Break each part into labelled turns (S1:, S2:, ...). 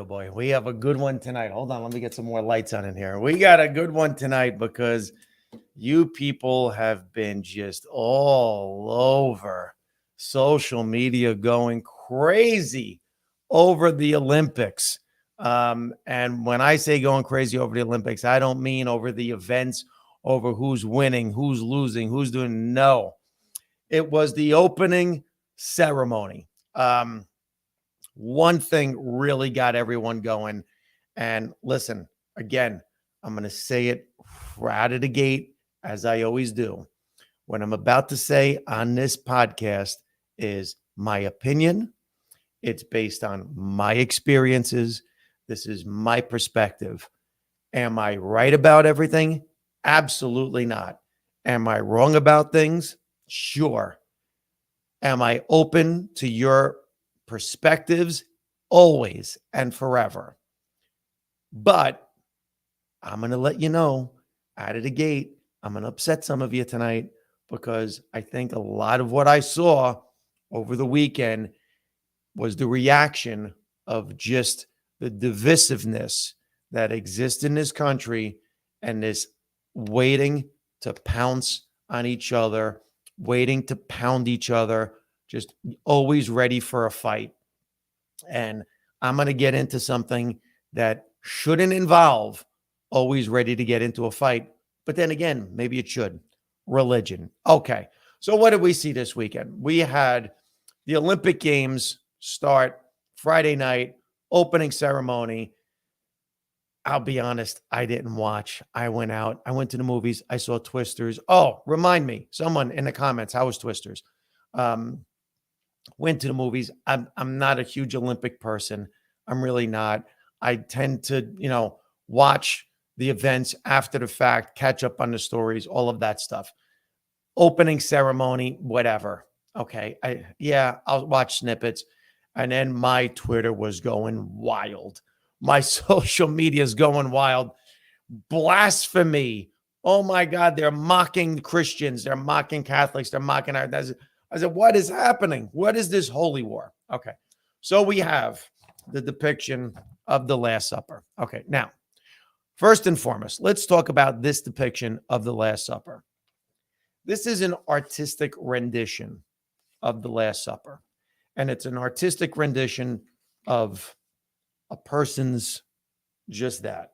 S1: oh boy. We have a good one tonight. Hold on, let me get some more lights on in here. We got a good one tonight because you people have been just all over social media going crazy over the Olympics. And when I say going crazy over the Olympics, I don't mean over the events, over who's winning, who's losing, who's doing. No, it was the opening ceremony. One thing really got everyone going. And listen, again, I'm going to say it right out of the gate, as I always do. What I'm about to say on this podcast is my opinion. It's based on my experiences. This is my perspective. Am I right about everything? Absolutely not. Am I wrong about things? Sure. Am I open to your perspectives? Always and forever. But I'm going to let you know out of the gate, I'm going to upset some of you tonight because I think a lot of what I saw over the weekend was the reaction of just the divisiveness that exists in this country and this waiting to pounce on each other, waiting to pound each other, just always ready for a fight. And I'm going to get into something that shouldn't involve always ready to get into a fight. But then again, maybe it should. Religion. Okay. So what did we see this weekend? We had the Olympic Games start Friday night, opening ceremony. I'll be honest, I didn't watch. I went out. I went to the movies. I saw Twisters. Oh, remind me, someone in the comments, how was Twisters? Went to the movies. I'm not a huge Olympic person. I'm really not. I tend to, watch the events after the fact, catch up on the stories, all of that stuff. Opening ceremony, whatever. Okay. I'll watch snippets. And then my Twitter was going wild. My social media is going wild. Blasphemy. Oh my God. They're mocking Christians. They're mocking Catholics. They're mocking our. I said, what is happening? What is this holy war? Okay. So we have the depiction of the Last Supper. Okay. Now, first and foremost, let's talk about this depiction of the Last Supper. This is an artistic rendition of the Last Supper. And it's an artistic rendition of a person's just that,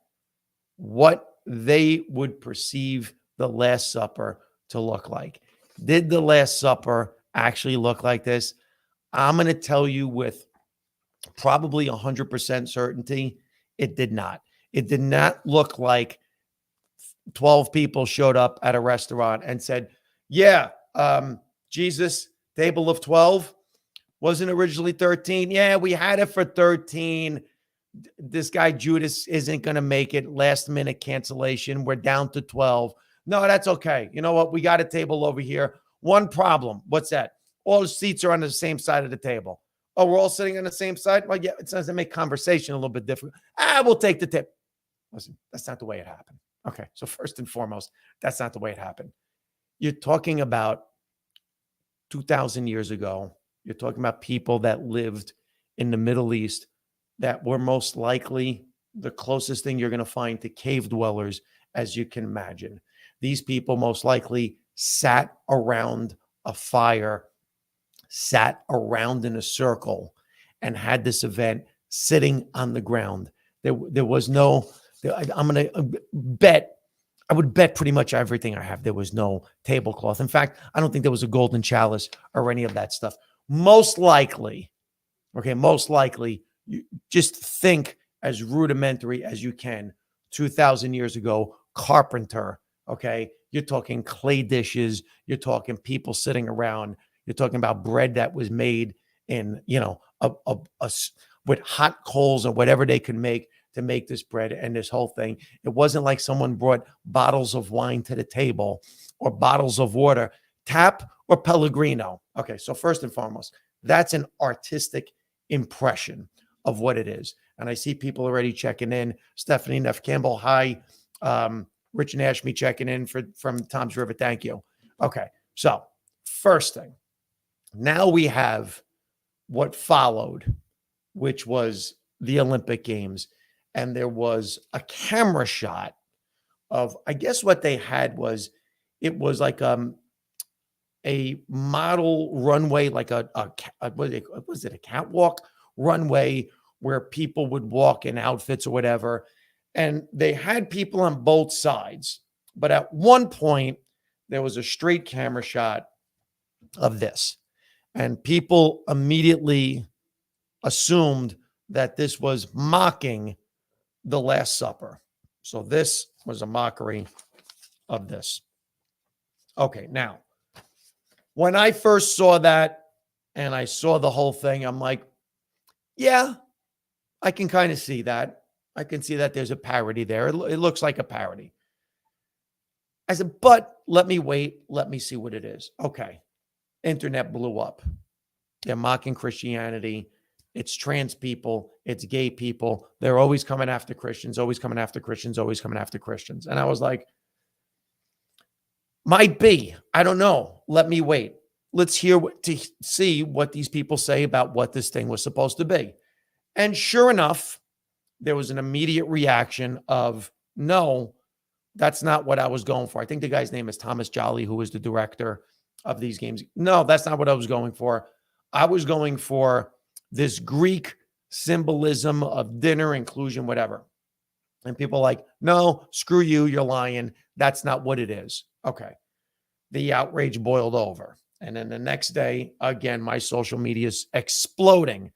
S1: what they would perceive the Last Supper to look like. Did the Last Supper actually look like this? I'm going to tell you with probably 100% certainty, it did not. It did not look like 12 people showed up at a restaurant and said, Jesus, table of 12, wasn't originally 13. Yeah, we had it for 13. This guy Judas isn't going to make it. Last minute cancellation. We're down to 12. No, that's okay. You know what? We got a table over here. One problem. What's that? All the seats are on the same side of the table. Oh, we're all sitting on the same side? Well, yeah, it doesn't make conversation a little bit different. We'll take the tip. Listen, that's not the way it happened. Okay, so first and foremost, that's not the way it happened. You're talking about 2,000 years ago. You're talking about people that lived in the Middle East that were most likely the closest thing you're going to find to cave dwellers as you can imagine. These people most likely sat around a fire, sat around in a circle, and had this event sitting on the ground. There was no, I'm going to bet, I would bet pretty much everything I have. There was no tablecloth. In fact, I don't think there was a golden chalice or any of that stuff. Most likely, you just think as rudimentary as you can. 2,000 years ago, carpenter, okay? You're talking clay dishes. You're talking people sitting around. You're talking about bread that was made in, with hot coals or whatever they could make to make this bread and this whole thing. It wasn't like someone brought bottles of wine to the table or bottles of water, tap or Pellegrino. Okay, so first and foremost, that's an artistic impression of what it is. And I see people already checking in. Stephanie Neff Campbell, hi. Rich and Ashby checking in from Tom's River. Thank you. Okay, so first thing. Now we have what followed, which was the Olympic Games, and there was a camera shot of, I guess what they had was, it was like a model runway, like was it a catwalk runway where people would walk in outfits or whatever. And they had people on both sides. But at one point, there was a straight camera shot of this. And people immediately assumed that this was mocking the Last Supper. So this was a mockery of this. Okay, now, when I first saw that and I saw the whole thing, I'm like, yeah, I can kind of see that. I can see that there's a parody there. It looks like a parody. I said, but let me wait. Let me see what it is. Okay. Internet blew up. They're mocking Christianity. It's trans people. It's gay people. They're always coming after Christians, always coming after Christians, always coming after Christians. And I was like, might be. I don't know. Let me wait. Let's hear to see what these people say about what this thing was supposed to be. And sure enough, there was an immediate reaction of, no, that's not what I was going for. I think the guy's name is Thomas Jolly, who is the director of these games. No, that's not what I was going for. I was going for this Greek symbolism of dinner, inclusion, whatever. And people are like, no, screw you, you're lying. That's not what it is. Okay. The outrage boiled over. And then the next day, again, my social media is exploding.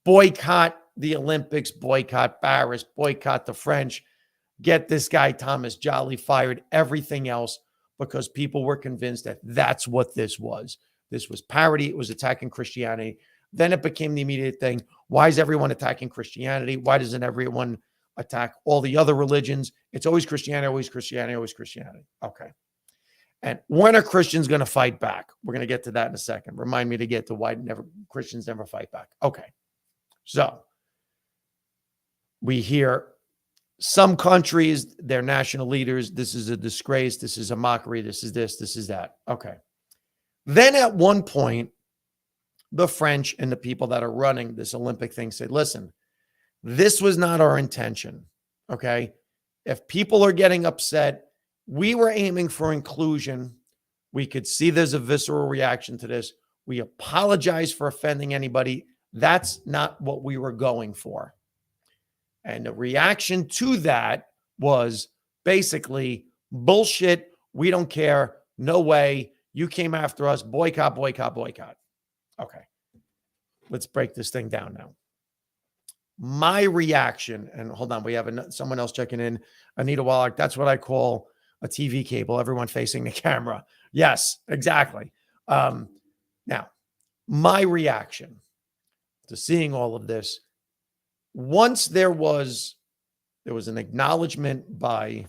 S1: Boycott the Olympics, boycott Paris, boycott the French, get this guy Thomas Jolly fired, everything else, because people were convinced that that's what this was. This was parody. It was attacking Christianity. Then it became the immediate thing. Why is everyone attacking Christianity? Why doesn't everyone attack all the other religions? It's always Christianity, always Christianity, always Christianity. Okay. And when are Christians going to fight back? We're going to get to that in a second. Remind me to get to why Christians never fight back. Okay. So we hear some countries, their national leaders, this is a disgrace, this is a mockery, this is this is that. Okay. Then at one point, the French and the people that are running this Olympic thing said, listen, this was not our intention. Okay. If people are getting upset, we were aiming for inclusion. We could see there's a visceral reaction to this. We apologize for offending anybody. That's not what we were going for. And the reaction to that was basically bullshit. We don't care. No way. You came after us. Boycott, boycott, boycott. Okay. Let's break this thing down now. My reaction, and hold on, we have someone else checking in. Anita Wallach, that's what I call a TV cable, everyone facing the camera. Yes, exactly. Now, my reaction to seeing all of this, once there was an acknowledgement by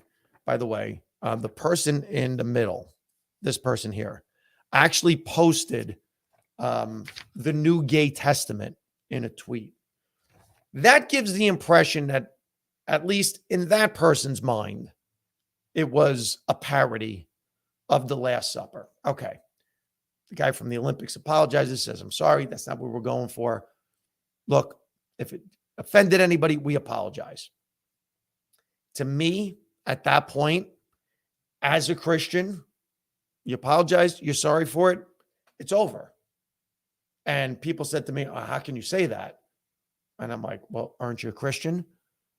S1: the way, the person in the middle, this person here, actually posted the New Gay Testament in a tweet. That gives the impression that, at least in that person's mind, it was a parody of the Last Supper. Okay. The guy from the Olympics apologizes, says, I'm sorry, that's not what we're going for. Look, if it offended anybody, we apologize. To me, at that point, as a Christian, you apologize, you're sorry for it, it's over. And people said to me, oh, how can you say that? And I'm like, well, aren't you a Christian?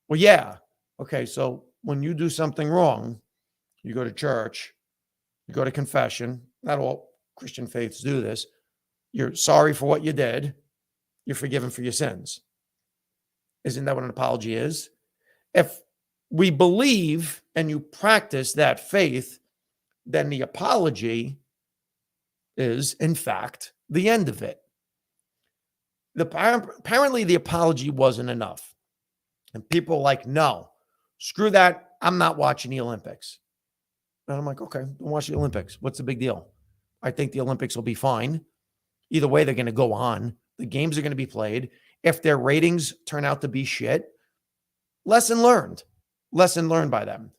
S1: Well, yeah. Okay, so when you do something wrong, you go to church, you go to confession. Not all Christian faiths do this. You're sorry for what you did. You're forgiven for your sins. Isn't that what an apology is? If we believe and you practice that faith, then the apology is, in fact, the end of it. Apparently, the apology wasn't enough. And people are like, no, screw that. I'm not watching the Olympics. And I'm like, okay, don't watch the Olympics. What's the big deal? I think the Olympics will be fine. Either way, they're going to go on. The games are going to be played. If their ratings turn out to be shit, lesson learned by them.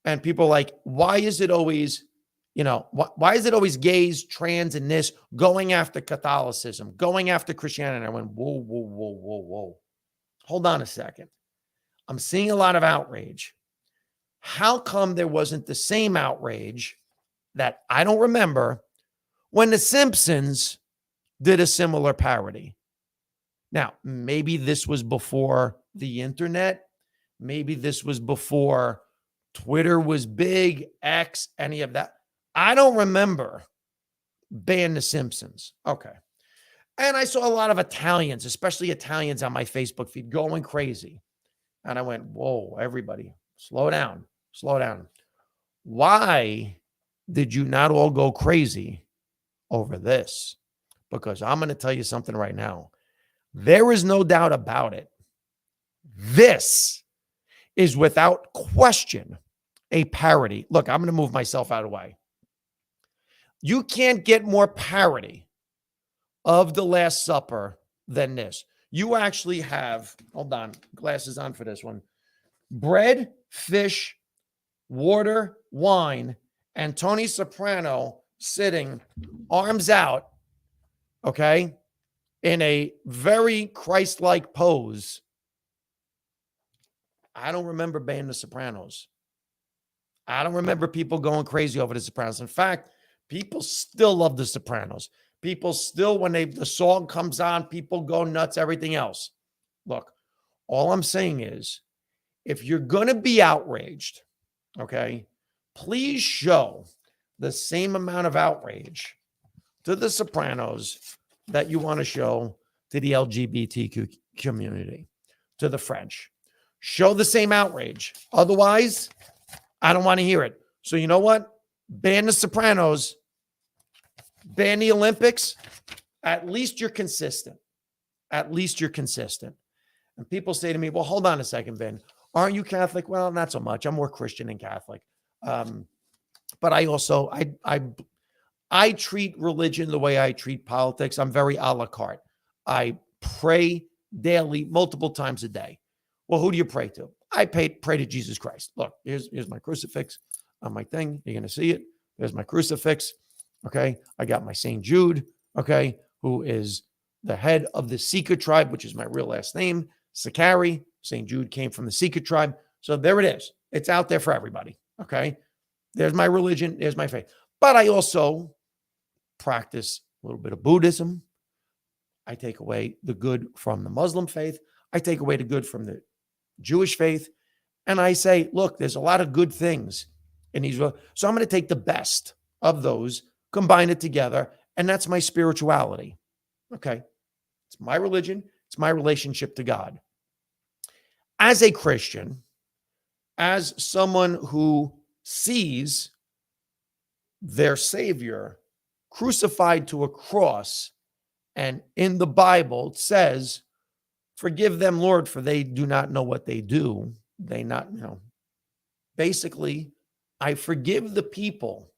S1: And people are like, why is it always, why is it always gays, trans, and this going after Catholicism, going after Christianity? And I went, whoa, whoa, whoa, whoa, whoa. hold on a second. I'm seeing a lot of outrage. How come there wasn't the same outrage that I don't remember when The Simpsons did a similar parody? Now, maybe this was before the internet. Maybe this was before Twitter was big, X, any of that. I don't remember ban The Simpsons. Okay. And I saw a lot of Italians, especially Italians on my Facebook feed, going crazy. And I went, whoa, everybody, slow down, slow down. Why did you not all go crazy over this? Because I'm going to tell you something right now. There is no doubt about it. This is without question a parody. Look, I'm going to move myself out of the way. You can't get more parody of The Last Supper than this. You actually have, hold on, glasses on for this one, bread, fish, water, wine, and Tony Soprano sitting arms out, okay, in a very Christ-like pose. I don't remember banning The Sopranos. I don't remember people going crazy over The Sopranos. In fact, people still love The Sopranos. People still, when the song comes on, people go nuts, everything else. Look, all I'm saying is, if you're going to be outraged, okay, please show the same amount of outrage to The Sopranos that you want to show to the LGBTQ community, to the French. Show the same outrage. Otherwise, I don't want to hear it. So you know what? Ban The Sopranos. Ban the Olympics. At least you're consistent. At least you're consistent. And people say to me, well, hold on a second, Ben. Aren't you Catholic? Well, not so much. I'm more Christian than Catholic. But I also, I treat religion the way I treat politics. I'm very a la carte. I pray daily, multiple times a day. Well, who do you pray to? I pray to Jesus Christ. Look, here's my crucifix on my thing. You're going to see it. There's my crucifix. Okay. I got my St. Jude. Okay. Who is the head of the Seeker tribe, which is my real last name, Sakari. St. Jude came from the Seeker tribe. So there it is. It's out there for everybody. Okay. There's my religion. There's my faith. But I also practice a little bit of Buddhism. I take away the good from the Muslim faith. I take away the good from the Jewish faith. And I say, look, there's a lot of good things in these. So I'm going to take the best of those, combine it together. And that's my spirituality. Okay. It's my religion. It's my relationship to God. As a Christian, as someone who sees their Savior crucified to a cross, and in the Bible it says, forgive them, Lord, for they do not know what they do. They not know. Basically, I forgive the people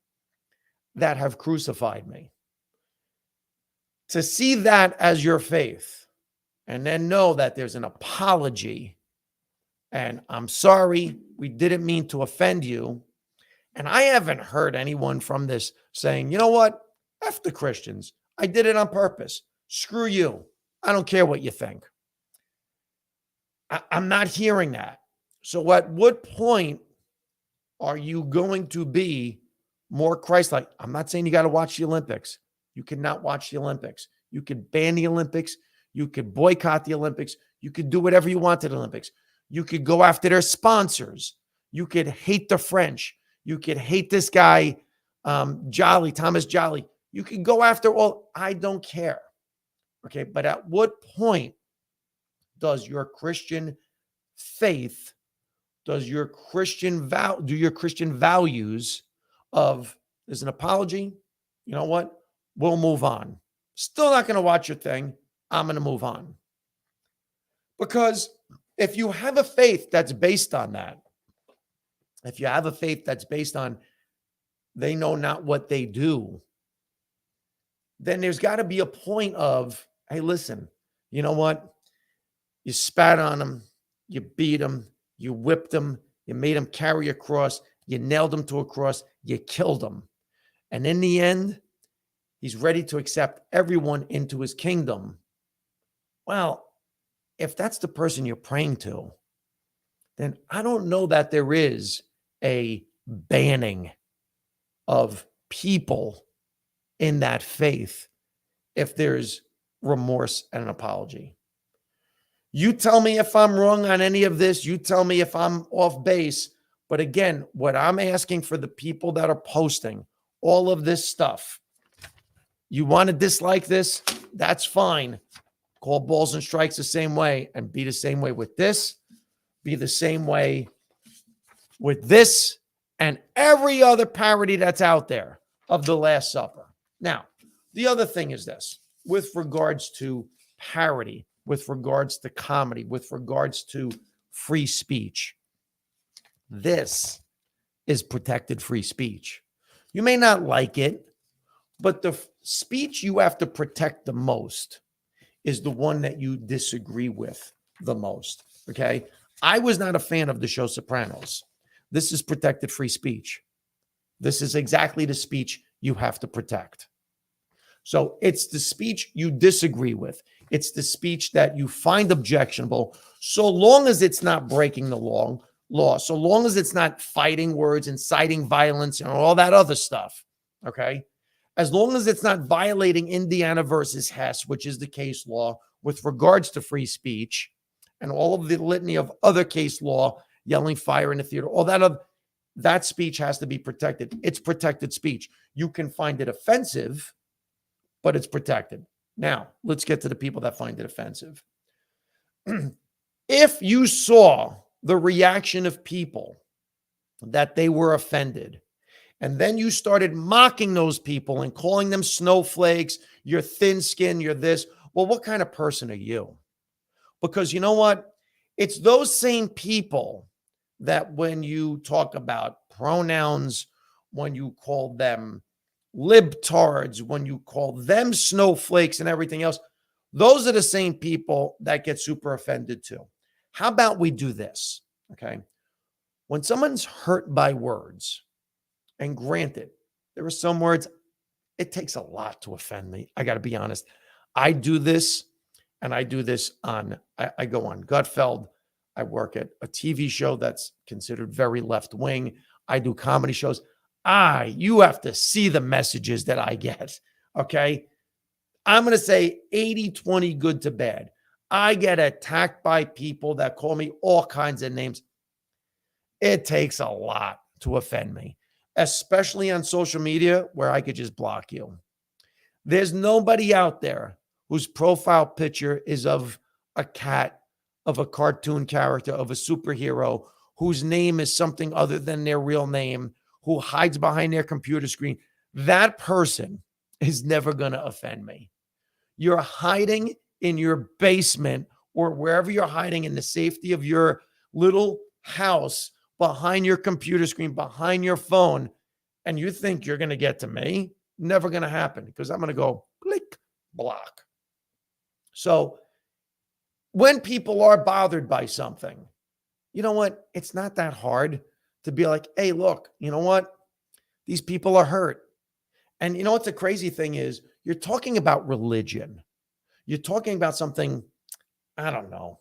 S1: that have crucified me. To see that as your faith, and then know that there's an apology, and I'm sorry, we didn't mean to offend you. And I haven't heard anyone from this saying, you know what? F the Christians. I did it on purpose. Screw you. I don't care what you think. I'm not hearing that. So at what point are you going to be more Christ-like? I'm not saying you got to watch the Olympics. You cannot watch the Olympics. You could ban the Olympics. You could boycott the Olympics. You could do whatever you want to the Olympics. You could go after their sponsors. You could hate the French. You could hate this guy, Thomas Jolly. You could go after all. I don't care. Okay. But at what point does your Christian faith, do your Christian values of, there's an apology, you know what? We'll move on. Still not going to watch your thing. I'm going to move on. Because if you have a faith that's based on that, if you have a faith that's based on they know not what they do, then there's got to be a point of, hey, listen, you know what? You spat on him, you beat him, you whipped him, you made him carry a cross, you nailed him to a cross, you killed him. And in the end, he's ready to accept everyone into his kingdom. Well, if that's the person you're praying to, then I don't know that there is a banning of people in that faith if there's remorse and an apology. You tell me if I'm wrong on any of this. You tell me if I'm off base. But again, what I'm asking for the people that are posting all of this stuff, you want to dislike this? That's fine. Call balls and strikes the same way and be the same way with this. Be the same way with this and every other parody that's out there of the Last Supper. Now, the other thing is this, with regards to parody, with regards to comedy, with regards to free speech, this is protected free speech. You may not like it, but the speech you have to protect the most is the one that you disagree with the most, okay? I was not a fan of the show Sopranos. This is protected free speech. This is exactly the speech you have to protect. So it's the speech you disagree with. It's the speech that you find objectionable, so long as it's not breaking the law, so long as it's not fighting words, inciting violence, and all that other stuff, okay? As long as it's not violating Indiana versus Hess, which is the case law with regards to free speech, and all of the litany of other case law, yelling fire in the theater, all that speech has to be protected. It's protected speech. You can find it offensive, but it's protected. Now, let's get to the people that find it offensive. If you saw the reaction of people that they were offended, and then you started mocking those people and calling them snowflakes, you're thin skinned, you're this, well, what kind of person are you? Because you know what? It's those same people that when you talk about pronouns, when you call them libtards, when you call them snowflakes and everything else, those are the same people that get super offended too. How about we do this, okay? When someone's hurt by words, and granted, there are some words, it takes a lot to offend me. I got to be honest. I do this, and I do this I go on Gutfeld. I work at a TV show that's considered very left-wing. I do comedy shows. You have to see the messages that I get, okay? I'm going to say 80-20 good to bad. I get attacked by people that call me all kinds of names. It takes a lot to offend me, especially on social media where I could just block you. There's nobody out there whose profile picture is of a cat, of a cartoon character, of a superhero, whose name is something other than their real name, who hides behind their computer screen. That person is never going to offend me. You're hiding in your basement or wherever you're hiding in the safety of your little house behind your computer screen, behind your phone, and you think you're going to get to me. Never going to happen because I'm going to go click, block. So when people are bothered by something, you know what? It's not that hard to be like, hey, look, you know what? These people are hurt. And you know what the crazy thing is? You're talking about religion. You're talking about something, I don't know,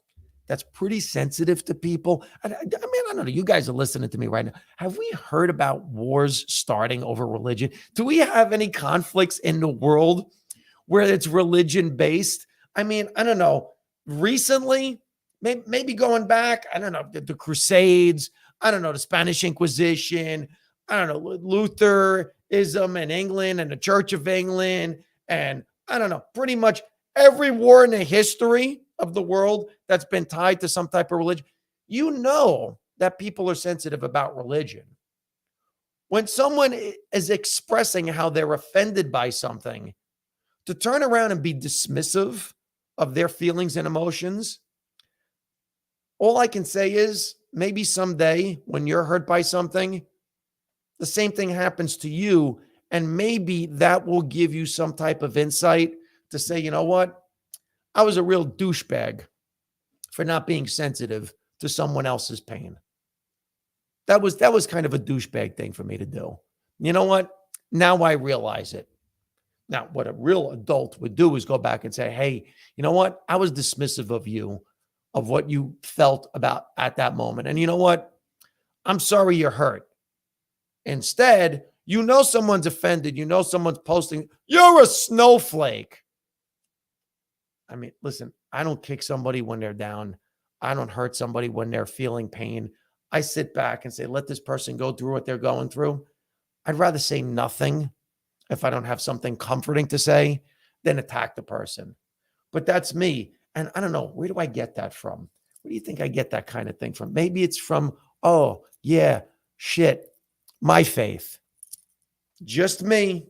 S1: that's pretty sensitive to people. I mean, I don't know. You guys are listening to me right now. Have we heard about wars starting over religion? Do we have any conflicts in the world where it's religion-based? I mean, I don't know. Recently, maybe going back, I don't know, the Crusades, I don't know, the Spanish Inquisition, I don't know, Lutheranism in England and the Church of England, and I don't know, pretty much every war in the history of the world that's been tied to some type of religion. You know that people are sensitive about religion. When someone is expressing how they're offended by something, to turn around and be dismissive of their feelings and emotions, all I can say is maybe someday when you're hurt by something, the same thing happens to you. And maybe that will give you some type of insight to say, you know what? I was a real douchebag for not being sensitive to someone else's pain. That was kind of a douchebag thing for me to do. You know what? Now I realize it. Now, what a real adult would do is go back and say, hey, you know what? I was dismissive of you of what you felt about at that moment. And you know what? I'm sorry you're hurt. Instead, you know someone's offended. You know someone's posting, you're a snowflake. I mean, listen, I don't kick somebody when they're down. I don't hurt somebody when they're feeling pain. I sit back and say, let this person go through what they're going through. I'd rather say nothing if I don't have something comforting to say than attack the person. But that's me. And I don't know, where do I get that from? Where do you think I get that kind of thing from? Maybe it's from, oh, yeah, shit, my faith. Just me,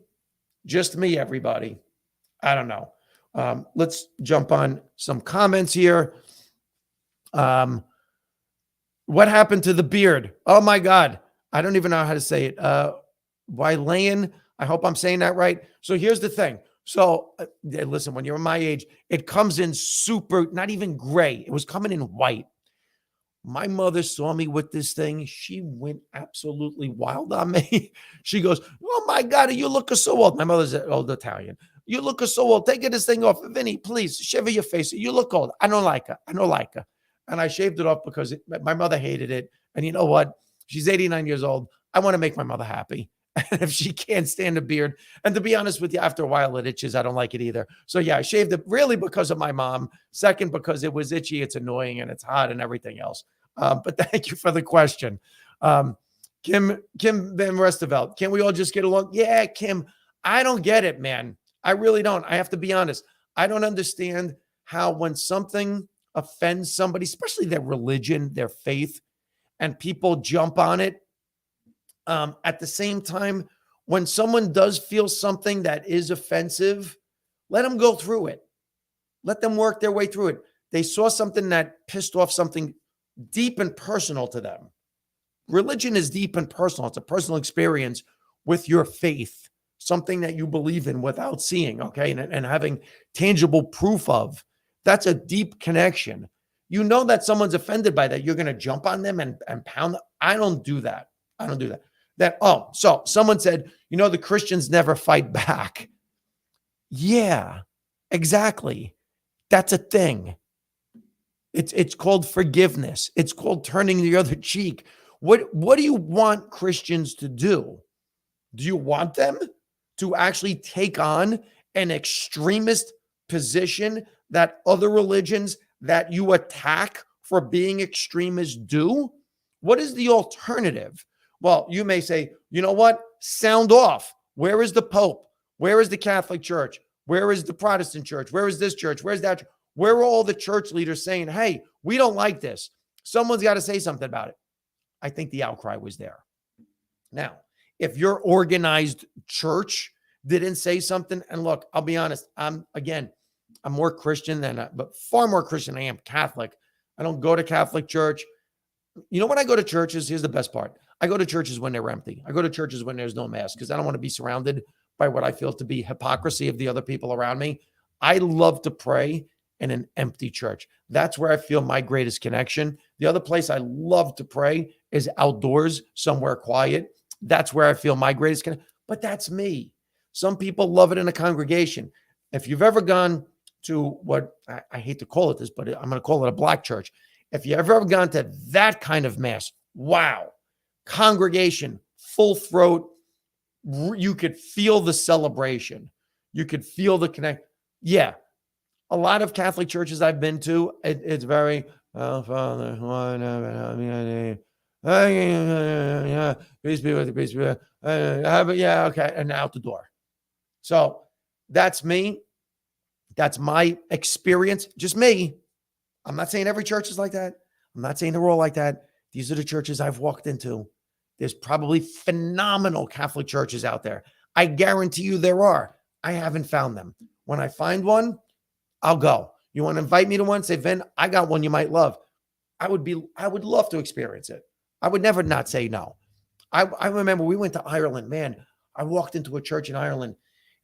S1: everybody. I don't know. Let's jump on some comments here. What happened to the beard? Oh my God. I don't even know how to say it. Wylayan, I hope I'm saying that right. So here's the thing. So listen, when you're my age, it comes in super, not even gray. It was coming in white. My mother saw me with this thing. She went absolutely wild on me. She goes, oh my God, you look so old. My mother's an old Italian. You look so old. Take this thing off. Vinny, please, shiver your face. You look old. I don't like her. And I shaved it off because my mother hated it. And you know what? She's 89 years old. I want to make my mother happy. And if she can't stand a beard, and to be honest with you, after a while it itches. I don't like it either. So yeah, I shaved it really because of my mom. Second, because it was itchy, it's annoying, and it's hot and everything else. But thank you for the question. Kim Van Restveld, can we all just get along? Yeah, Kim, I don't get it, man. I really don't. I have to be honest. I don't understand how when something offends somebody, especially their religion, their faith, and people jump on it. At the same time, when someone does feel something that is offensive, let them go through it. Let them work their way through it. They saw something that pissed off something deep and personal to them. Religion is deep and personal. It's a personal experience with your faith, something that you believe in without seeing, okay, and having tangible proof of. That's a deep connection. You know that someone's offended by that. You're going to jump on them and pound them. I don't do that. So someone said, the Christians never fight back. Yeah, exactly. That's a thing. It's called forgiveness. It's called turning the other cheek. What do you want Christians to do? Do you want them to actually take on an extremist position that other religions that you attack for being extremists do? What is the alternative? Well, you may say, you know what? Sound off. Where is the Pope? Where is the Catholic Church? Where is the Protestant Church? Where is this church? Where's that church? Where are all the church leaders saying, hey, we don't like this? Someone's got to say something about it. I think the outcry was there. Now, if your organized church didn't say something, and look, I'll be honest, I'm more Christian but far more Christian than I am Catholic. I don't go to Catholic church. When I go to churches, here's the best part. I go to churches when they're empty. I go to churches when there's no mass because I don't want to be surrounded by what I feel to be hypocrisy of the other people around me. I love to pray in an empty church. That's where I feel my greatest connection. The other place I love to pray is outdoors, somewhere quiet. That's where I feel my greatest connection. But that's me. Some people love it in a congregation. If you've ever gone to what I hate to call it this, but I'm going to call it a black church. If you've ever gone to that kind of mass, wow, congregation, full throat, you could feel the celebration. You could feel the connect. Yeah. A lot of Catholic churches I've been to, it's very, oh, Father, peace be with you, peace be with you. Yeah, okay, and out the door. So that's me. That's my experience. Just me. I'm not saying every church is like that. I'm not saying they're all like that. These are the churches I've walked into. There's probably phenomenal Catholic churches out there. I guarantee you there are. I haven't found them. When I find one, I'll go. You want to invite me to one? Say, Vin, I got one you might love. I would love to experience it. I would never not say no. I remember we went to Ireland. Man, I walked into a church in Ireland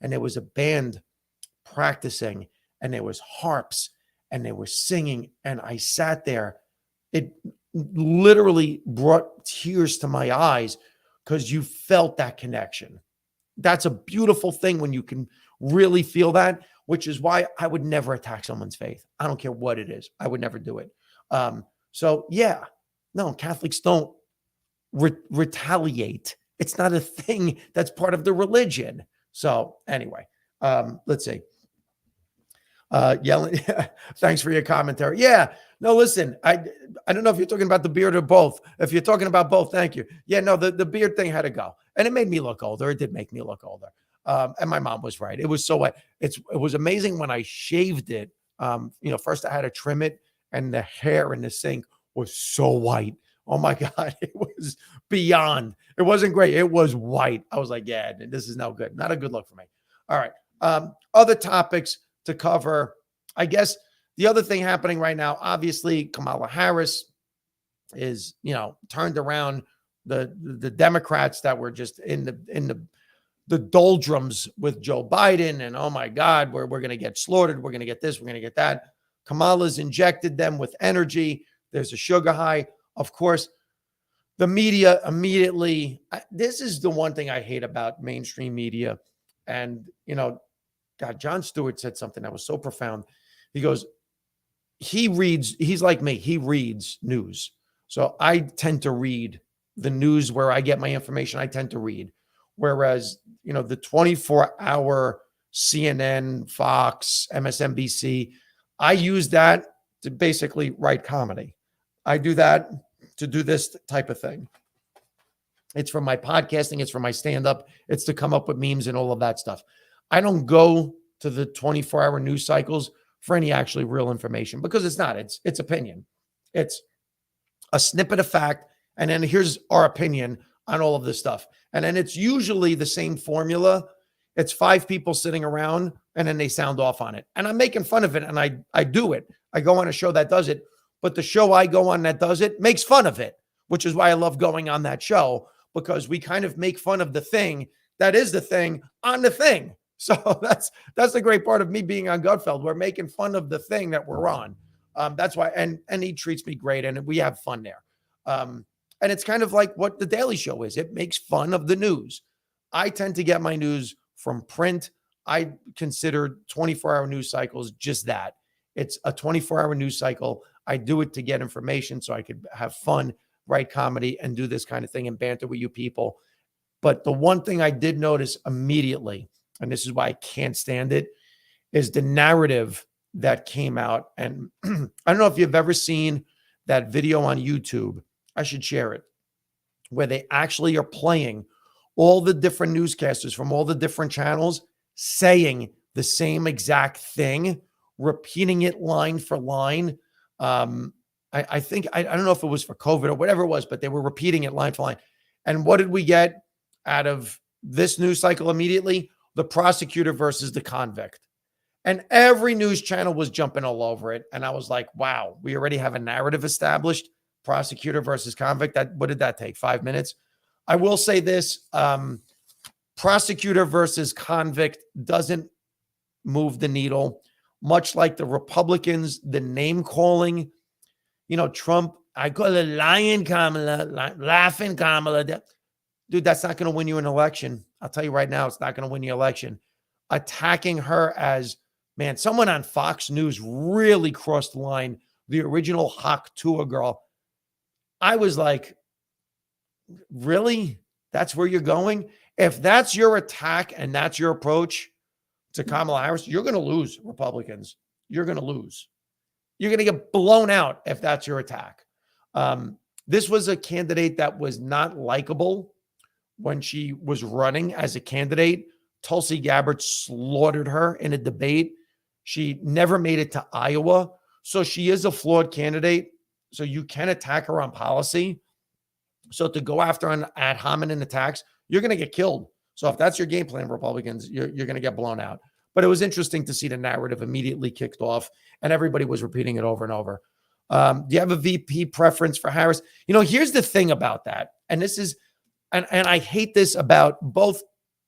S1: and there was a band practicing and there was harps and they were singing. And I sat there. It literally brought tears to my eyes because you felt that connection. That's a beautiful thing when you can really feel that, which is why I would never attack someone's faith. I don't care what it is. I would never do it. So yeah, no, Catholics don't retaliate. It's not a thing that's part of the religion. So anyway, let's see. Yelling. Thanks for your commentary. Yeah. No, listen, I don't know if you're talking about the beard or both. If you're talking about both, thank you. Yeah, no, the beard thing had to go. And it made me look older. It did make me look older. And my mom was right. It was so wet. It was amazing when I shaved it. First I had to trim it, and the hair in the sink was so white. Oh my God. It was beyond. It wasn't great. It was white. I was like, yeah, this is no good. Not a good look for me. All right. Other topics to cover. I guess the other thing happening right now, obviously, Kamala Harris is, turned around the Democrats that were just in the doldrums with Joe Biden, and oh my God, we're going to get slaughtered. We're going to get this. We're going to get that. Kamala's injected them with energy. There's a sugar high. Of course, the media immediately. This is the one thing I hate about mainstream media, and God, Jon Stewart said something that was so profound. He goes, he's like me. He reads news. So I tend to read the news where I get my information. I tend to read. Whereas, the 24-hour CNN, Fox, MSNBC, I use that to basically write comedy. I do that to do this type of thing. It's for my podcasting. It's for my stand-up. It's to come up with memes and all of that stuff. I don't go to the 24-hour news cycles for any actually real information, because it's not. It's opinion. It's a snippet of fact, and then here's our opinion on all of this stuff. And then it's usually the same formula. It's 5 people sitting around, and then they sound off on it. And I'm making fun of it, and I do it. I go on a show that does it, but the show I go on that does it makes fun of it, which is why I love going on that show, because we kind of make fun of the thing that is the thing on the thing. So that's the great part of me being on Gutfeld. We're making fun of the thing that we're on. That's why, and he treats me great, and we have fun there. And it's kind of like what the Daily Show is. It makes fun of the news. I tend to get my news from print. I consider 24-hour news cycles just that. It's a 24-hour news cycle. I do it to get information so I could have fun, write comedy, and do this kind of thing and banter with you people. But the one thing I did notice immediately, and this is why I can't stand it, is the narrative that came out. And I don't know if you've ever seen that video on YouTube. I should share it, where they actually are playing all the different newscasters from all the different channels saying the same exact thing, repeating it line for line. I think, I don't know if it was for COVID or whatever it was, but they were repeating it line for line. And what did we get out of this news cycle immediately? The prosecutor versus the convict. And every news channel was jumping all over it. And I was like, wow, we already have a narrative established. Prosecutor versus convict. What did that take? 5 minutes? I will say this, prosecutor versus convict doesn't move the needle, much like the Republicans, the name calling, Trump, I call it lying Kamala, laughing Kamala. Dude, that's not going to win you an election. I'll tell you right now, it's not going to win you an election. Attacking her as, man, someone on Fox News really crossed the line. The original Hawk Tuah girl. I was like, really? That's where you're going? If that's your attack and that's your approach to Kamala Harris, you're going to lose, Republicans. You're going to lose. You're going to get blown out if that's your attack. This was a candidate that was not likable when she was running as a candidate. Tulsi Gabbard slaughtered her in a debate. She never made it to Iowa. So she is a flawed candidate. So you can attack her on policy. So to go after an ad hominem attacks, you're going to get killed. So if that's your game plan, Republicans, you're going to get blown out. But it was interesting to see the narrative immediately kicked off, and everybody was repeating it over and over. Do you have a VP preference for Harris? Here's the thing about that. And this is, and I hate this about both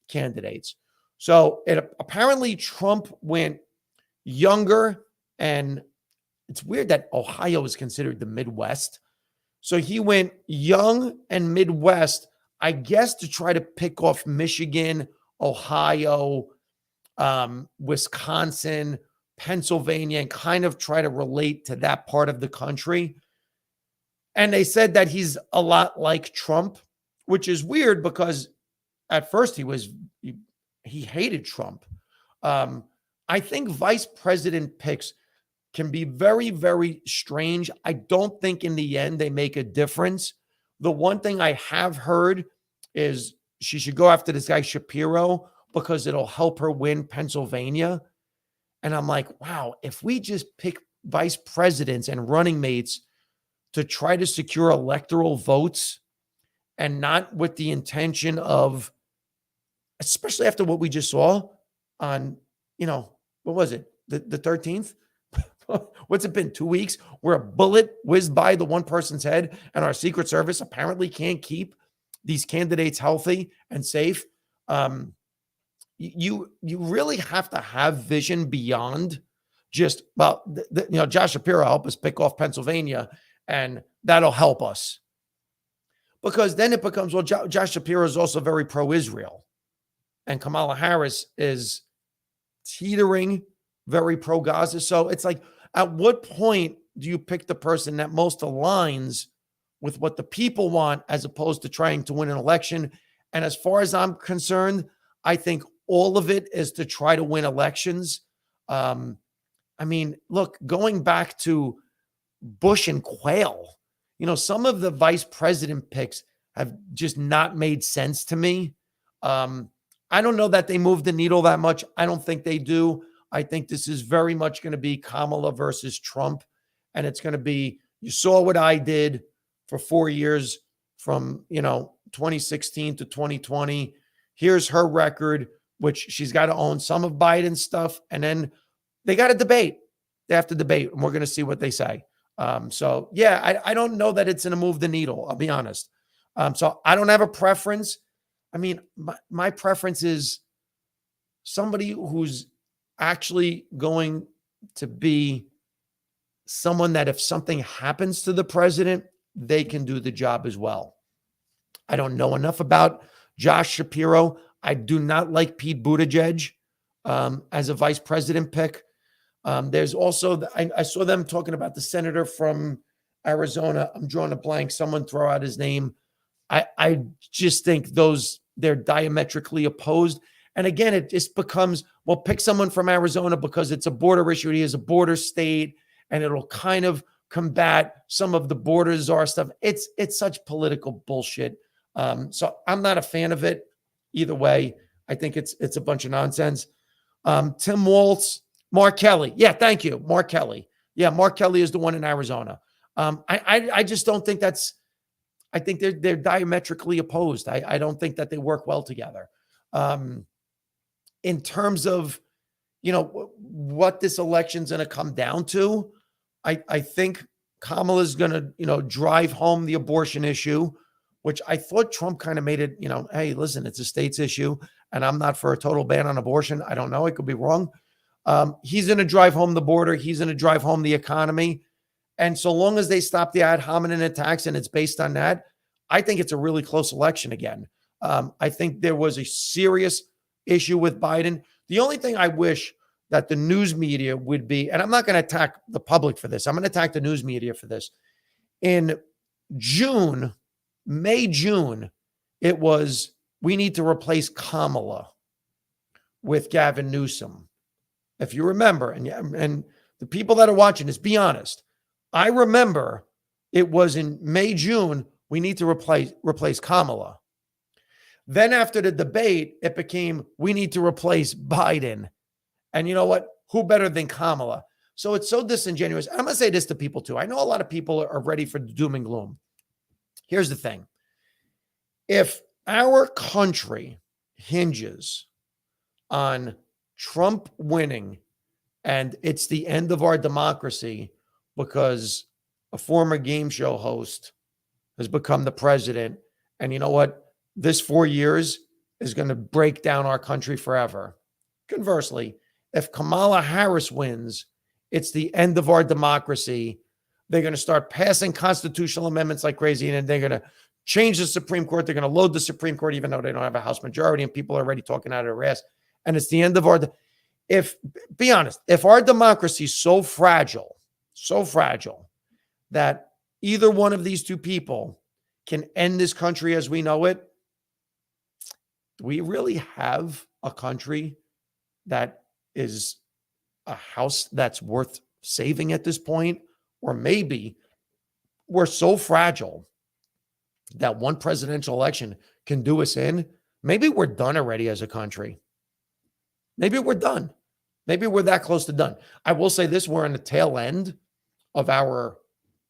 S1: candidates. So apparently Trump went younger, and it's weird that Ohio is considered the Midwest. So he went young and Midwest, I guess, to try to pick off Michigan, Ohio, Wisconsin, Pennsylvania and kind of try to relate to that part of the country. And they said that he's a lot like Trump, which is weird because at first he hated Trump. I think vice president picks can be very, very strange. I don't think in the end they make a difference. The one thing I have heard is she should go after this guy Shapiro because it'll help her win Pennsylvania. And I'm like, wow, if we just pick vice presidents and running mates to try to secure electoral votes and not with the intention of, especially after what we just saw on, what was it? The 13th? What's it been? 2 weeks where a bullet whizzed by the one person's head and our Secret Service apparently can't keep these candidates healthy and safe. You really have to have vision beyond just, Josh Shapiro helped us pick off Pennsylvania and that'll help us. Because then it becomes, well, Josh Shapiro is also very pro-Israel and Kamala Harris is teetering very pro-Gaza. So it's like, at what point do you pick the person that most aligns with what the people want as opposed to trying to win an election? And as far as I'm concerned, I think all of it is to try to win elections. Look, going back to Bush and Quayle, some of the vice president picks have just not made sense to me. I don't know that they move the needle that much. I don't think they do. I think this is very much going to be Kamala versus Trump. And it's going to be, you saw what I did for 4 years from, 2016 to 2020. Here's her record, which she's got to own some of Biden's stuff. And then they got to debate. They have to debate, and we're going to see what they say. I don't know that it's going to move the needle. I'll be honest. So I don't have a preference. My preference is somebody who's actually going to be someone that if something happens to the president, they can do the job as well. I don't know enough about Josh Shapiro. I do not like Pete Buttigieg as a vice president pick. There's also, I saw them talking about the senator from Arizona. I'm drawing a blank. Someone throw out his name. I just think they're diametrically opposed. And again, it just becomes, well, pick someone from Arizona because it's a border issue. He is a border state, and it'll kind of combat some of the border czar stuff. It's such political bullshit. So I'm not a fan of it either way. I think it's a bunch of nonsense. Tim Walz, Mark Kelly. Yeah, thank you. Mark Kelly. Yeah, Mark Kelly is the one in Arizona. I just don't think I think they're diametrically opposed. I don't think that they work well together. In terms of, what this election's going to come down to, I think Kamala's going to, drive home the abortion issue, which I thought Trump kind of made it, hey, listen, it's a state's issue and I'm not for a total ban on abortion. I don't know. I could be wrong. He's going to drive home the border. He's going to drive home the economy. And so long as they stop the ad hominem attacks and it's based on that, I think it's a really close election again. I think there was a serious issue with Biden. The only thing I wish that the news media would be, and I'm not going to attack the public for this, I'm going to attack the news media for this. In May, June, it was, we need to replace Kamala with Gavin Newsom. If you remember, and the people that are watching this, be honest. I remember it was in May, June, we need to replace Kamala. Then after the debate, it became, we need to replace Biden. And you know what? Who better than Kamala? So it's so disingenuous. I'm going to say this to people too. I know a lot of people are ready for the doom and gloom. Here's the thing. If our country hinges on Trump winning and it's the end of our democracy because a former game show host has become the president, and you know what? This 4 years is going to break down our country forever. Conversely, if Kamala Harris wins, it's the end of our democracy. They're going to start passing constitutional amendments like crazy, and they're going to change the Supreme Court. They're going to load the Supreme Court, even though they don't have a House majority, and people are already talking out of their ass. And it's the end of our... Be honest, if our democracy is so fragile that either one of these two people can end this country as we know it, do we really have a country that is a house that's worth saving at this point? Or maybe we're so fragile that one presidential election can do us in. Maybe we're done already as a country. Maybe we're done. Maybe we're that close to done. I will say this, we're on the tail end of our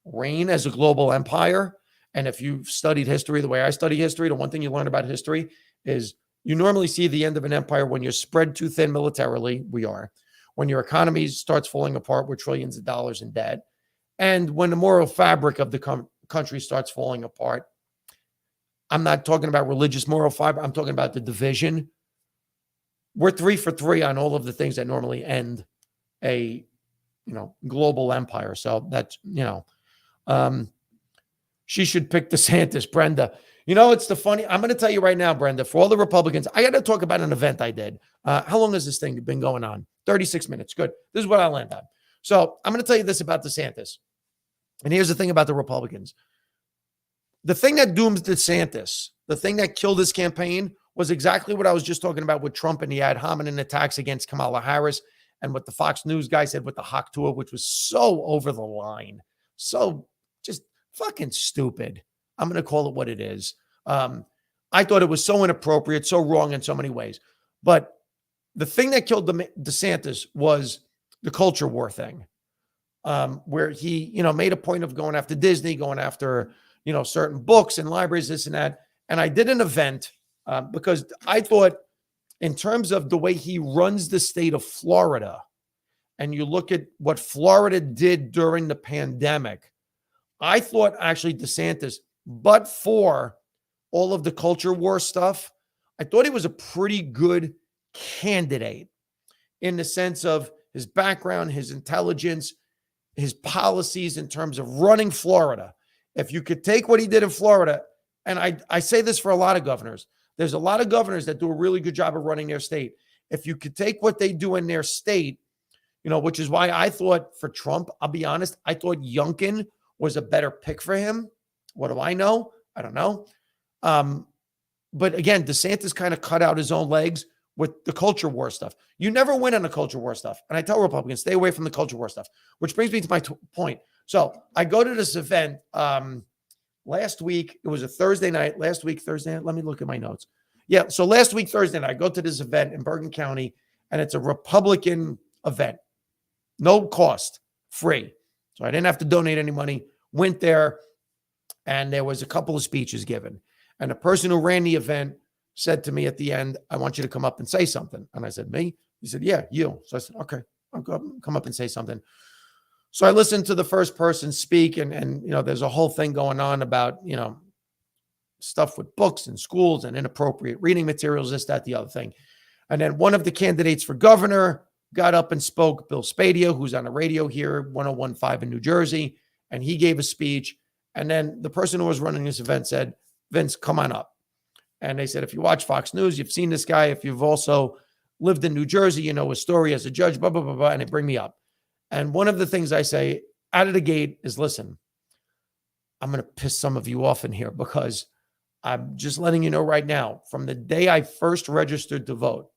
S1: reign as a global empire. And if you've studied history the way I study history, the one thing you learn about history is you normally see the end of an empire when you're spread too thin militarily. We are. When your economy starts falling apart with trillions of dollars in debt. And when the moral fabric of the country starts falling apart. I'm not talking about religious moral fiber. I'm talking about the division. We're 3 for 3 on all of the things that normally end a, global empire. So that's, she should pick DeSantis, Brenda. It's the funny. I'm going to tell you right now, Brenda, for all the Republicans, I got to talk about an event I did. How long has this thing been going on? 36 minutes. Good. This is what I'll end on. So I'm going to tell you this about DeSantis. And here's the thing about the Republicans. The thing that dooms DeSantis, the thing that killed his campaign was exactly what I was just talking about with Trump and the ad hominem attacks against Kamala Harris and what the Fox News guy said with the Hawk tour, which was so over the line. So just fucking stupid. I'm going to call it what it is. I thought it was so inappropriate, so wrong in so many ways. But the thing that killed DeSantis was the culture war thing, where he, made a point of going after Disney, going after, certain books and libraries, this and that. And I did an event because I thought in terms of the way he runs the state of Florida, and you look at what Florida did during the pandemic, I thought actually DeSantis, but for all of the culture war stuff, I thought he was a pretty good candidate in the sense of his background, his intelligence, his policies in terms of running Florida. If you could take what he did in Florida, and I say this for a lot of governors, there's a lot of governors that do a really good job of running their state. If you could take what they do in their state, which is why I thought for Trump, I'll be honest, I thought Youngkin was a better pick for him. What do I know? I don't know. But again, DeSantis kind of cut out his own legs with the culture war stuff. You never win on the culture war stuff. And I tell Republicans, stay away from the culture war stuff, which brings me to my point. So I go to this event last week. It was a Thursday night. Last week, Thursday night. Let me look at my notes. Yeah. So last week, Thursday night, I go to this event in Bergen County, and it's a Republican event. No cost, free. So I didn't have to donate any money. Went there, and there was a couple of speeches given. And the person who ran the event said to me at the end, I want you to come up and say something. And I said, me? He said, yeah, you. So I said, okay, I'll come up and say something. So I listened to the first person speak, and there's a whole thing going on about, stuff with books and schools and inappropriate reading materials, this, that, the other thing. And then one of the candidates for governor got up and spoke, Bill Spadio, who's on the radio here, 101.5 in New Jersey, and he gave a speech. And then the person who was running this event said, Vince, come on up. And they said, if you watch Fox News, you've seen this guy. If you've also lived in New Jersey, you know his story as a judge, blah, blah, blah, blah, and they bring me up. And one of the things I say out of the gate is, listen, I'm going to piss some of you off in here because I'm just letting you know right now, from the day I first registered to vote,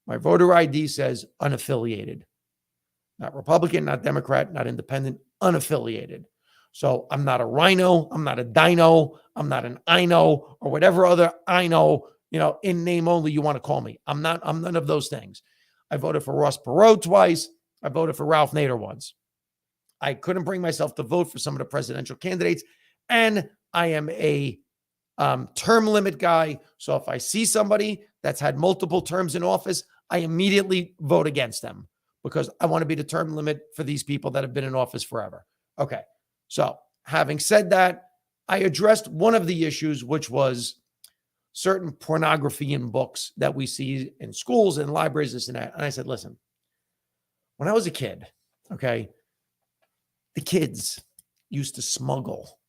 S1: my voter ID says unaffiliated, not Republican, not Democrat, not independent, unaffiliated. So I'm not a rhino. I'm not a dino. I'm not an I-know or whatever other I-know, in name only you want to call me. I'm none of those things. I voted for Ross Perot twice. I voted for Ralph Nader once. I couldn't bring myself to vote for some of the presidential candidates. And I am a term limit guy. So if I see somebody that's had multiple terms in office, I immediately vote against them because I want to be the term limit for these people that have been in office forever. Okay. So having said that, I addressed one of the issues, which was certain pornography in books that we see in schools and libraries, this and that. And I said, listen, when I was a kid, okay, the kids used to smuggle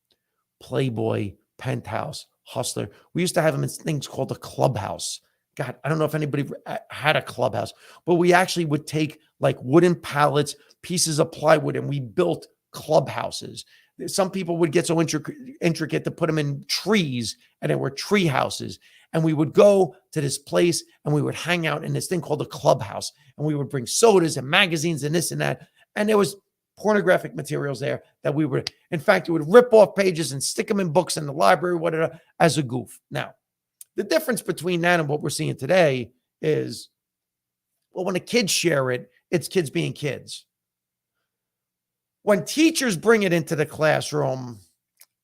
S1: Playboy, Penthouse, Hustler. We used to have them in things called a clubhouse. God, I don't know if anybody had a clubhouse, but we actually would take like wooden pallets, pieces of plywood, and we built clubhouses. Some people would get so intricate to put them in trees, and they were tree houses. And we would go to this place and we would hang out in this thing called a clubhouse. And we would bring sodas and magazines and this and that. And there was pornographic materials there that we would, in fact, we would rip off pages and stick them in books in the library, whatever, as a goof. Now, the difference between that and what we're seeing today is, well, when the kids share it, it's kids being kids. When teachers bring it into the classroom,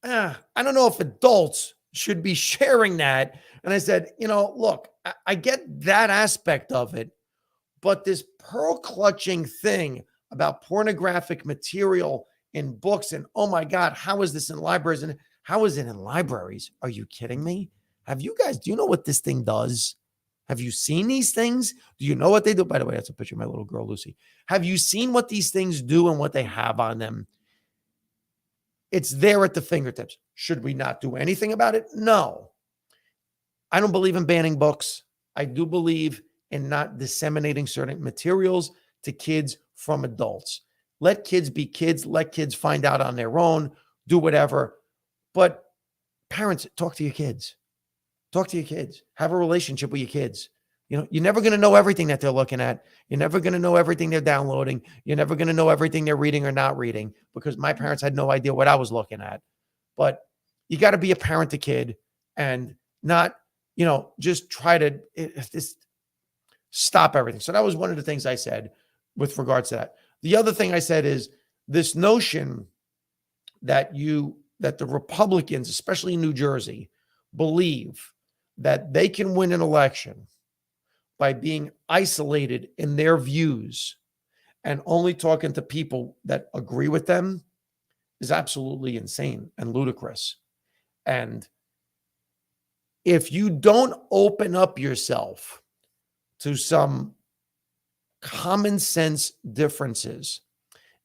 S1: I don't know if adults should be sharing that. And I said, look, I get that aspect of it, but this pearl clutching thing about pornographic material in books and, oh my God, how is this in libraries? And how is it in libraries? Are you kidding me? Do you know what this thing does? Have you seen these things? Do you know what they do? By the way, that's a picture of my little girl, Lucy. Have you seen what these things do and what they have on them? It's there at the fingertips. Should we not do anything about it? No. I don't believe in banning books. I do believe in not disseminating certain materials to kids from adults. Let kids be kids. Let kids find out on their own. Do whatever. But parents, talk to your kids. Talk to your kids. Have a relationship with your kids. You're never going to know everything that they're looking at. You're never going to know everything they're downloading. You're never going to know everything they're reading or not reading, because my parents had no idea what I was looking at. But you got to be a parent to kid and not, just try to just stop everything. So that was one of the things I said with regards to that. The other thing I said is this notion that the Republicans, especially in New Jersey, believe that they can win an election by being isolated in their views and only talking to people that agree with them is absolutely insane and ludicrous. And if you don't open up yourself to some common sense differences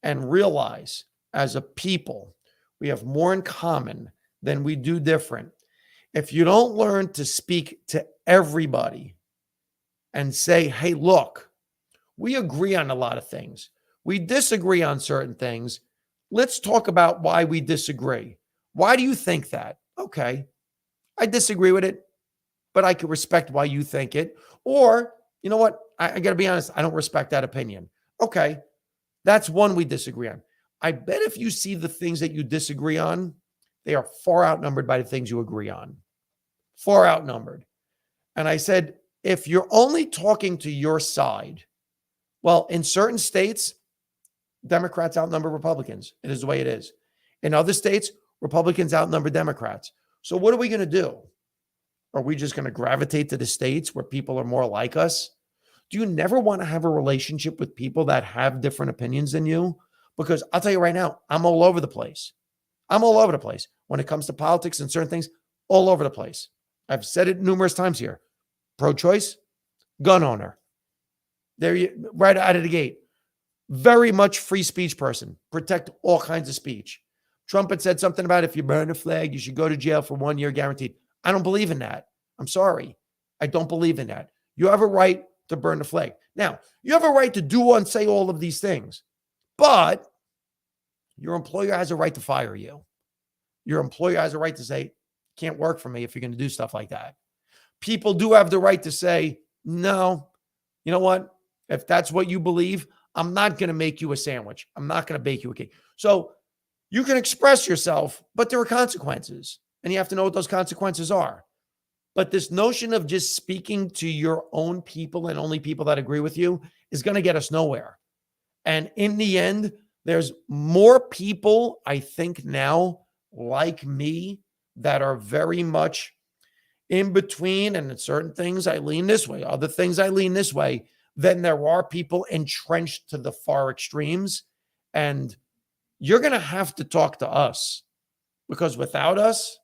S1: and realize as a people, we have more in common than we do different. If you don't learn to speak to everybody and say, hey, look, we agree on a lot of things. We disagree on certain things. Let's talk about why we disagree. Why do you think that? Okay, I disagree with it, but I can respect why you think it. Or, you know what? I got to be honest, I don't respect that opinion. Okay, that's one we disagree on. I bet if you see the things that you disagree on, they are far outnumbered by the things you agree on. Far outnumbered. And I said, if you're only talking to your side, well, in certain states, Democrats outnumber Republicans. It is the way it is. In other states, Republicans outnumber Democrats. So what are we going to do? Are we just going to gravitate to the states where people are more like us? Do you never want to have a relationship with people that have different opinions than you? Because I'll tell you right now, I'm all over the place. I'm all over the place when it comes to politics and certain things, all over the place. I've said it numerous times here. Pro-choice, gun owner. There you right out of the gate. Very much free speech person. Protect all kinds of speech. Trump had said something about if you burn a flag, you should go to jail for 1 year guaranteed. I don't believe in that. I'm sorry. I don't believe in that. You have a right to burn the flag. Now, you have a right to do and say all of these things, but your employer has a right to fire you. Your employer has a right to say, can't work for me if you're going to do stuff like that. People do have the right to say, no, you know what? If that's what you believe, I'm not going to make you a sandwich. I'm not going to bake you a cake. So you can express yourself, but there are consequences, and you have to know what those consequences are. But this notion of just speaking to your own people and only people that agree with you is going to get us nowhere. And in the end, there's more people, I think now, like me, that are very much in between. And in certain things, I lean this way. Other things, I lean this way. Then there are people entrenched to the far extremes. And you're going to have to talk to us, because without us,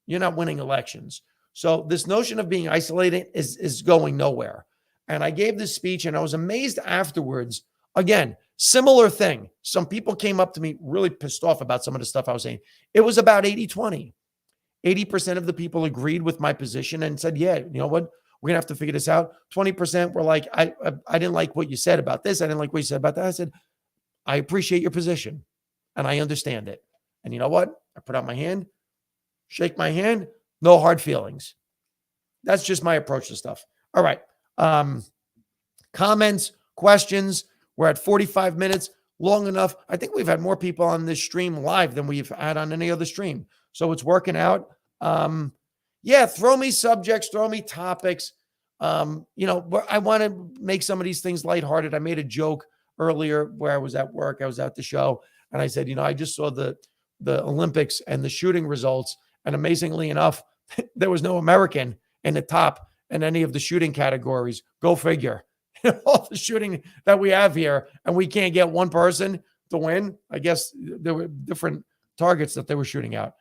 S1: you're not winning elections. So this notion of being isolated is going nowhere. And I gave this speech and I was amazed afterwards. Again, similar thing. Some people came up to me really pissed off about some of the stuff I was saying. It was about 80-20. 80% of the people agreed with my position and said, yeah, you know what? We're going to have to figure this out. 20% were like, I didn't like what you said about this. I didn't like what you said about that. I said, I appreciate your position and I understand it. And you know what? I put out my hand, shake my hand, no hard feelings. That's just my approach to stuff. All right. Comments, questions. We're at 45 minutes, long enough. I think we've had more people on this stream live than we've had on any other stream. So it's working out. Yeah, throw me subjects, throw me topics. I want to make some of these things lighthearted. I made a joke earlier where I was at work. I was at the show and I said, I just saw the Olympics and the shooting results. And amazingly enough, there was no American in the top in any of the shooting categories. Go figure. All the shooting that we have here, and we can't get one person to win. I guess there were different targets that they were shooting out.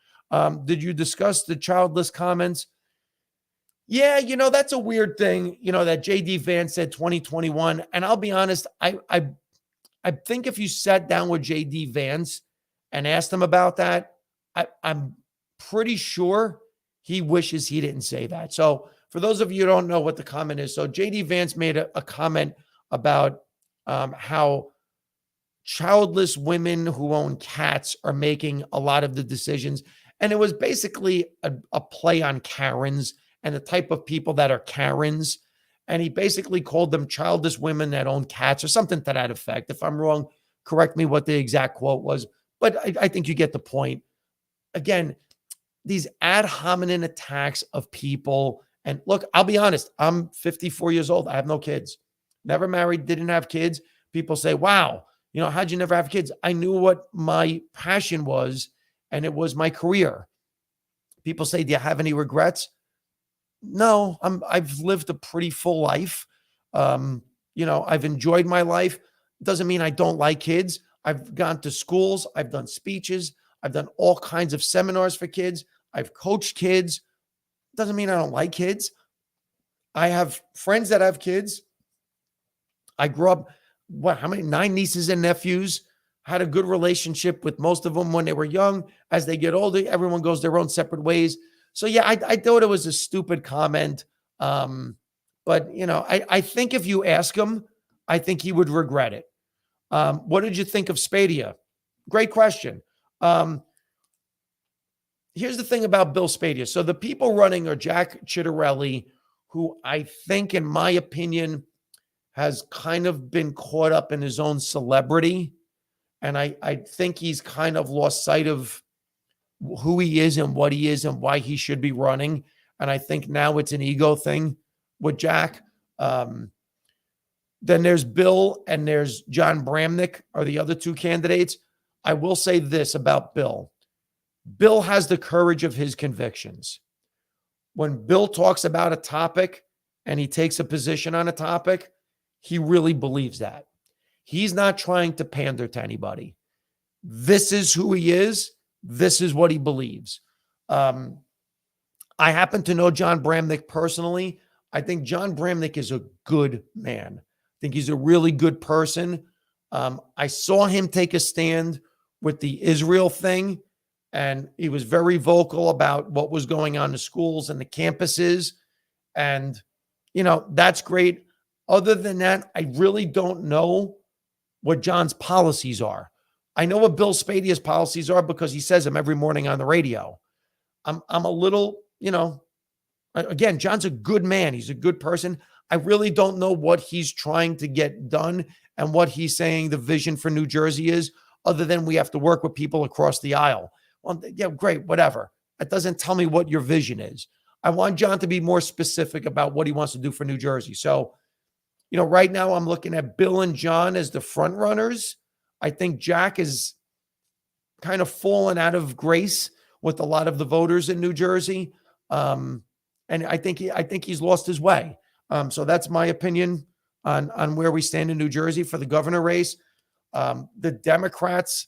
S1: Did you discuss the childless comments? Yeah, that's a weird thing, that JD Vance said 2021. And I'll be honest, I think if you sat down with JD Vance and asked him about that, I'm pretty sure he wishes he didn't say that. So for those of you who don't know what the comment is, so JD Vance made a comment about how childless women who own cats are making a lot of the decisions. And it was basically a play on Karens and the type of people that are Karens. And he basically called them childless women that own cats or something to that effect. If I'm wrong, correct me what the exact quote was. But I think you get the point. Again, these ad hominem attacks of people. And look, I'll be honest, I'm 54 years old. I have no kids, never married, didn't have kids. People say, wow, how'd you never have kids? I knew what my passion was, and it was my career. People say, do you have any regrets? No, I've lived a pretty full life. I've enjoyed my life. Doesn't mean I don't like kids. I've gone to schools. I've done speeches. I've done all kinds of seminars for kids. I've coached kids. Doesn't mean I don't like kids. I have friends that have kids. I grew up, 9 nieces and nephews. Had a good relationship with most of them when they were young. As they get older, everyone goes their own separate ways. So yeah, I thought it was a stupid comment. But I think if you ask him, I think he would regret it. What did you think of Spadea? Great question. Here's the thing about Bill Spadea. So the people running are Jack Ciattarelli, who I think, in my opinion, has kind of been caught up in his own celebrity. And I think he's kind of lost sight of who he is and what he is and why he should be running. And I think now it's an ego thing with Jack. Then there's Bill and there's John Bramnick are the other two candidates. I will say this about Bill. Bill has the courage of his convictions. When Bill talks about a topic and he takes a position on a topic, he really believes that. He's not trying to pander to anybody. This is who he is. This is what he believes. I happen to know John Bramnick personally. I think John Bramnick is a good man. I think he's a really good person. I saw him take a stand with the Israel thing, and he was very vocal about what was going on in the schools and the campuses. And, that's great. Other than that, I really don't know what John's policies are. I know what Bill Spadea's policies are because he says them every morning on the radio. I'm a little, again, John's a good man. He's a good person. I really don't know what he's trying to get done and what he's saying the vision for New Jersey is, other than we have to work with people across the aisle. Well, yeah, great, whatever. That doesn't tell me what your vision is. I want John to be more specific about what he wants to do for New Jersey. So, right now I'm looking at Bill and John as the front runners. I think Jack is kind of fallen out of grace with a lot of the voters in New Jersey. And I think he's lost his way. So that's my opinion on where we stand in New Jersey for the governor race. The Democrats,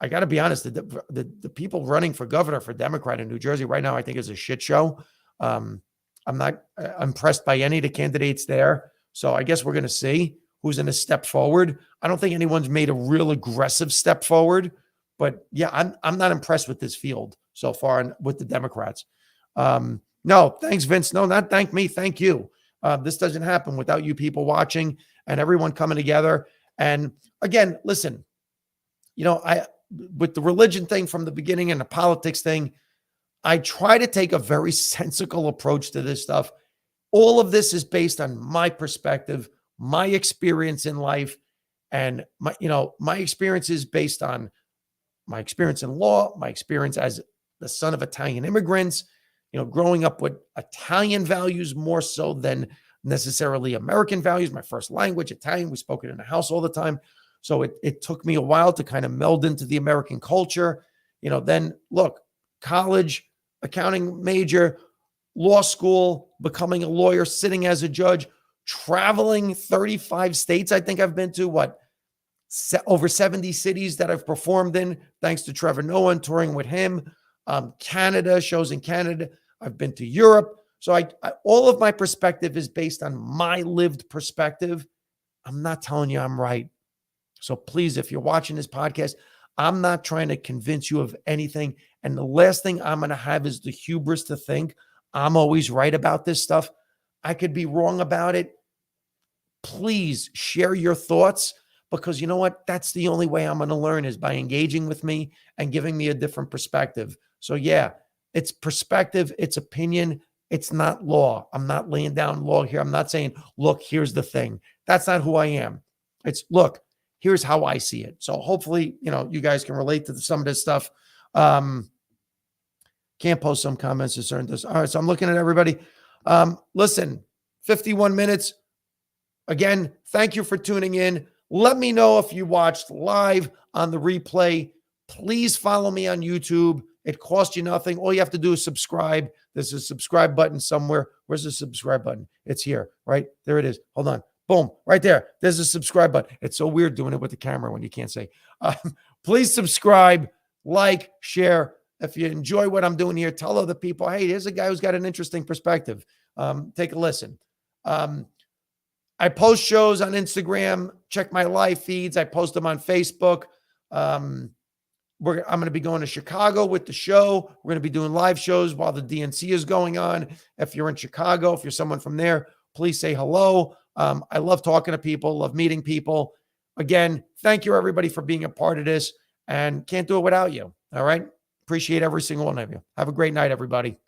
S1: I got to be honest, the people running for governor for Democrat in New Jersey right now, I think is a shit show. I'm not impressed by any of the candidates there. So I guess we're going to see who's going to step forward. I don't think anyone's made a real aggressive step forward, but yeah, I'm not impressed with this field so far and with the Democrats. No, thanks, Vince. No, not thank me. Thank you. This doesn't happen without you people watching and everyone coming together. And again, listen, I with the religion thing from the beginning and the politics thing, I try to take a very sensical approach to this stuff. All of this is based on my perspective, my experience in life, and my experience is based on my experience in law, my experience as the son of Italian immigrants, growing up with Italian values more so than necessarily American values. My first language, Italian, we spoke it in the house all the time. So it took me a while to kind of meld into the American culture. Then look, college, accounting major, law school, becoming a lawyer, sitting as a judge, traveling 35 states. I think I've been to over 70 cities that I've performed in, thanks to Trevor Noah and touring with him. Canada, shows in Canada. I've been to Europe. So I all of my perspective is based on my lived perspective. I'm not telling you I'm right. So please, if you're watching this podcast, I'm not trying to convince you of anything. And the last thing I'm going to have is the hubris to think I'm always right about this stuff. I could be wrong about it. Please share your thoughts, because you know what? That's the only way I'm going to learn, is by engaging with me and giving me a different perspective. So yeah, it's perspective, it's opinion. It's not law. I'm not laying down law here. I'm not saying, look, here's the thing. That's not who I am. It's, look, here's how I see it. So hopefully, you guys can relate to some of this stuff. Can't post some comments to certain this. All right. So I'm looking at everybody. Listen, 51 minutes. Again, thank you for tuning in. Let me know if you watched live on the replay. Please follow me on YouTube. It costs you nothing. All you have to do is subscribe. There's a subscribe button somewhere. Where's the subscribe button? It's here, right? There it is. Hold on. Boom, right there. There's a subscribe button. It's so weird doing it with the camera when you can't say. Please subscribe, like, share. If you enjoy what I'm doing here, tell other people, hey, there's a guy who's got an interesting perspective. Take a listen. I post shows on Instagram. Check my live feeds. I post them on Facebook. I'm going to be going to Chicago with the show. We're going to be doing live shows while the DNC is going on. If you're in Chicago, if you're someone from there, please say hello. I love talking to people, love meeting people. Again, thank you, everybody, for being a part of this, and can't do it without you. All right. Appreciate every single one of you. Have a great night, everybody.